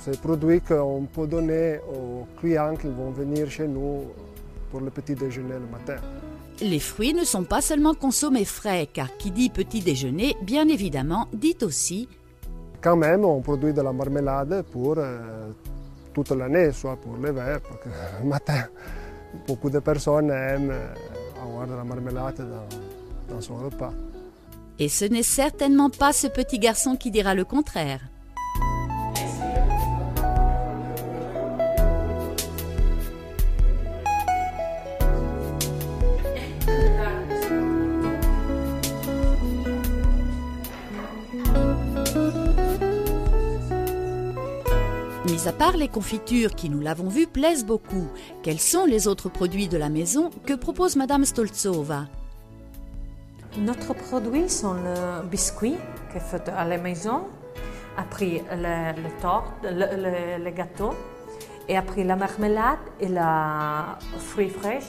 c'est des produits qu'on peut donner aux clients qui vont venir chez nous pour le petit déjeuner le matin. Les fruits ne sont pas seulement consommés frais, car qui dit petit déjeuner, bien évidemment, dit aussi... Quand même, on produit de la marmelade pour toute l'année, soit pour l'hiver, parce que le matin, beaucoup de personnes aiment avoir de la marmelade dans son repas. Et ce n'est certainement pas ce petit garçon qui dira le contraire. Mis à part les confitures qui, nous l'avons vu, plaisent beaucoup, quels sont les autres produits de la maison que propose Madame Stolzova? Notre produit sont le biscuit qui est fait à la maison, après le tort, le gâteau, et après la marmelade et la fruits frais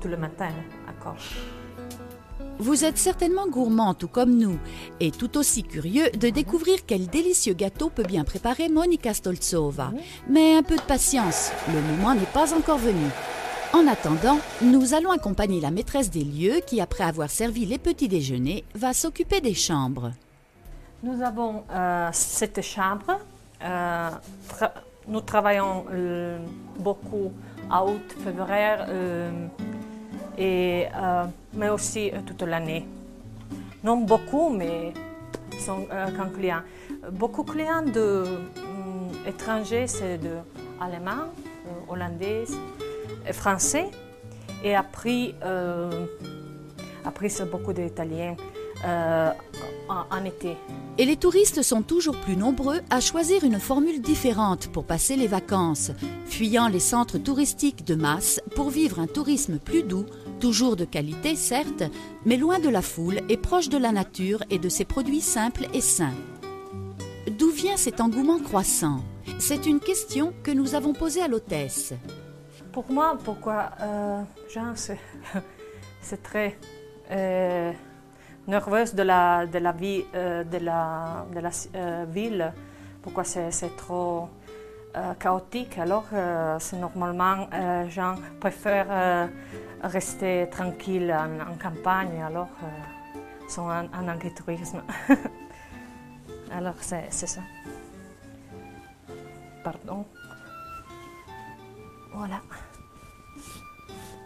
tout le matin. D'accord. Vous êtes certainement gourmand tout comme nous et tout aussi curieux de découvrir quel délicieux gâteau peut bien préparer Monika Stolzova. Mais un peu de patience, le moment n'est pas encore venu. En attendant, nous allons accompagner la maîtresse des lieux qui, après avoir servi les petits déjeuners, va s'occuper des chambres. Nous avons cette chambre. Nous travaillons beaucoup à août, février, mais aussi toute l'année. Non beaucoup, mais sont quand clients. Beaucoup de clients étrangers, c'est de allemands, hollandais, français. Et après c'est beaucoup d'Italiens en été. Et les touristes sont toujours plus nombreux à choisir une formule différente pour passer les vacances, fuyant les centres touristiques de masse pour vivre un tourisme plus doux, toujours de qualité certes, mais loin de la foule et proche de la nature et de ses produits simples et sains. D'où vient cet engouement croissant? C'est une question que nous avons posée à l'hôtesse. Pour moi, pourquoi Jean, c'est très nerveuse de la vie de la ville. Pourquoi c'est trop chaotique? Alors, c'est normalement gens préfèrent rester tranquille en campagne. Alors, sont en agritourisme. Alors, c'est ça. Pardon. Voilà.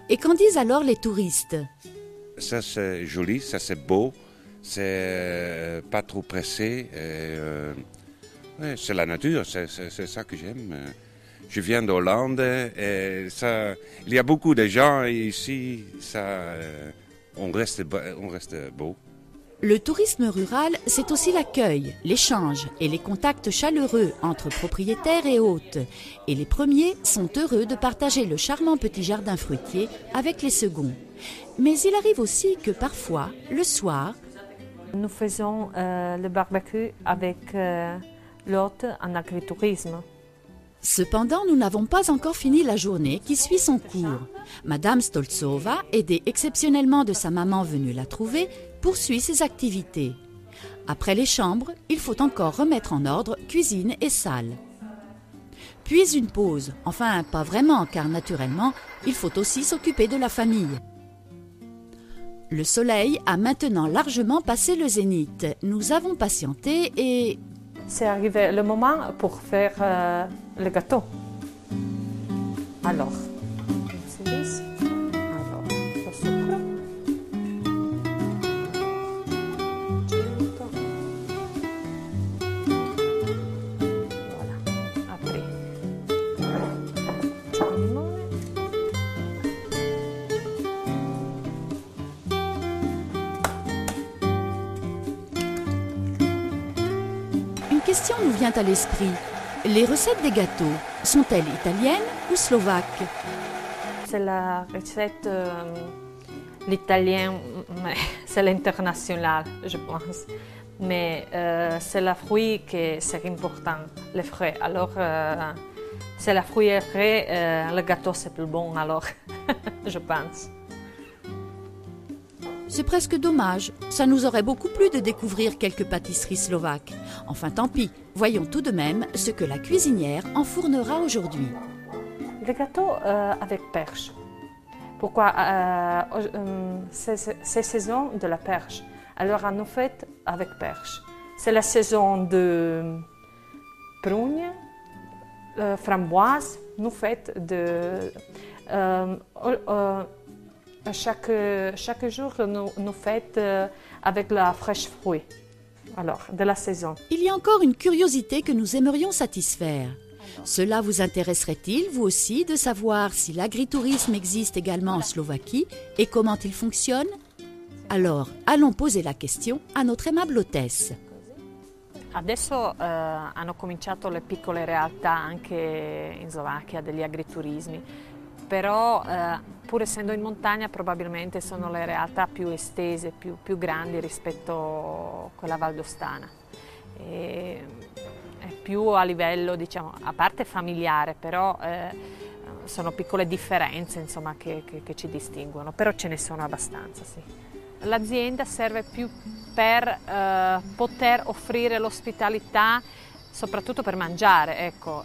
Et qu'en disent alors les touristes? Ça c'est joli, ça c'est beau, c'est pas trop pressé. Ouais, c'est la nature, c'est ça que j'aime. Je viens d'Hollande et ça, il y a beaucoup de gens ici, on reste beau. Le tourisme rural, c'est aussi l'accueil, l'échange et les contacts chaleureux entre propriétaires et hôtes. Et les premiers sont heureux de partager le charmant petit jardin fruitier avec les seconds. Mais il arrive aussi que parfois, le soir, nous faisons le barbecue avec l'hôte en agritourisme. Cependant, nous n'avons pas encore fini la journée qui suit son cours. Madame Stolzova, aidée exceptionnellement de sa maman venue la trouver, poursuit ses activités. Après les chambres, il faut encore remettre en ordre cuisine et salle. Puis une pause, enfin pas vraiment, car naturellement, il faut aussi s'occuper de la famille. Le soleil a maintenant largement passé le zénith. Nous avons patienté et... C'est arrivé le moment pour faire le gâteau. Alors, le sucre. Voilà. Après, du limone. Une question nous vient à l'esprit. Les recettes des gâteaux, sont-elles italiennes ou slovaques? C'est la recette l'italienne, c'est l'international, je pense. Mais c'est le fruit qui c'est important, les frais. Alors, c'est le fruit et frais, le gâteau c'est plus bon, alors, je pense. C'est presque dommage, ça nous aurait beaucoup plu de découvrir quelques pâtisseries slovaques. Enfin tant pis, voyons tout de même ce que la cuisinière enfournera aujourd'hui. Les gâteaux avec perche. Pourquoi c'est saison de la perche. Alors on nous fait avec perche. C'est la saison de prugne, framboise, nous fait de... chaque jour, nous faites avec la fraîche fruit, alors, de la saison. Il y a encore une curiosité que nous aimerions satisfaire. Cela vous intéresserait-il, vous aussi, de savoir si l'agritourisme existe également en Slovaquie et comment il fonctionne? Alors, allons poser la question à notre aimable hôtesse. Adesso hanno cominciato le piccole realtà anche in Slovacchia degli agriturismi, però pur essendo in montagna probabilmente sono le realtà più estese, più grandi rispetto a quella valdostana. È più a livello, diciamo, a parte familiare, però sono piccole differenze, insomma, che ci distinguono, però ce ne sono abbastanza, sì. L'azienda serve più per poter offrire l'ospitalità, soprattutto per mangiare, ecco.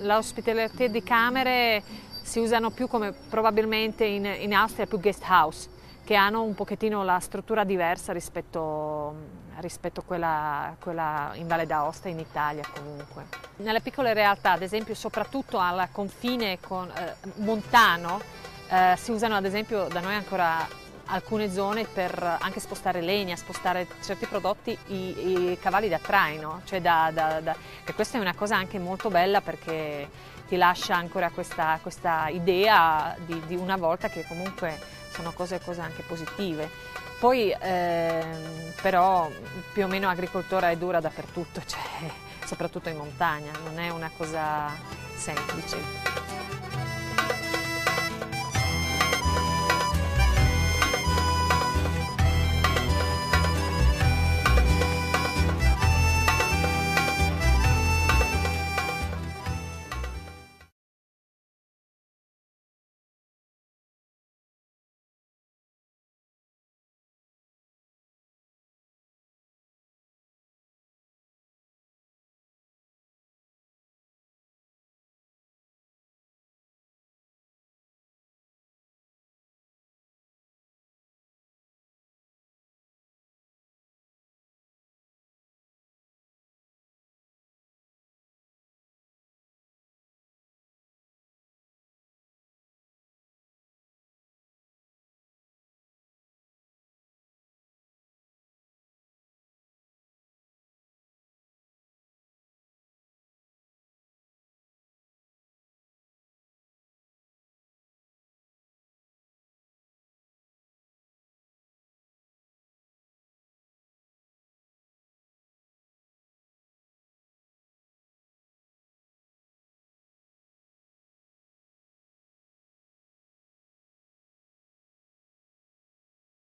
L'ospitalità di camere si usano più come probabilmente in Austria, più guest house, che hanno un pochettino la struttura diversa rispetto a quella in Valle d'Aosta, in Italia comunque. Nelle piccole realtà, ad esempio soprattutto al confine montano, si usano ad esempio da noi ancora alcune zone per anche spostare legna, spostare certi prodotti, i cavalli da traino, cioè che questa è una cosa anche molto bella perché ti lascia ancora questa idea di una volta che comunque sono cose anche positive. Poi però più o meno agricoltura è dura dappertutto, cioè, soprattutto in montagna, non è una cosa semplice.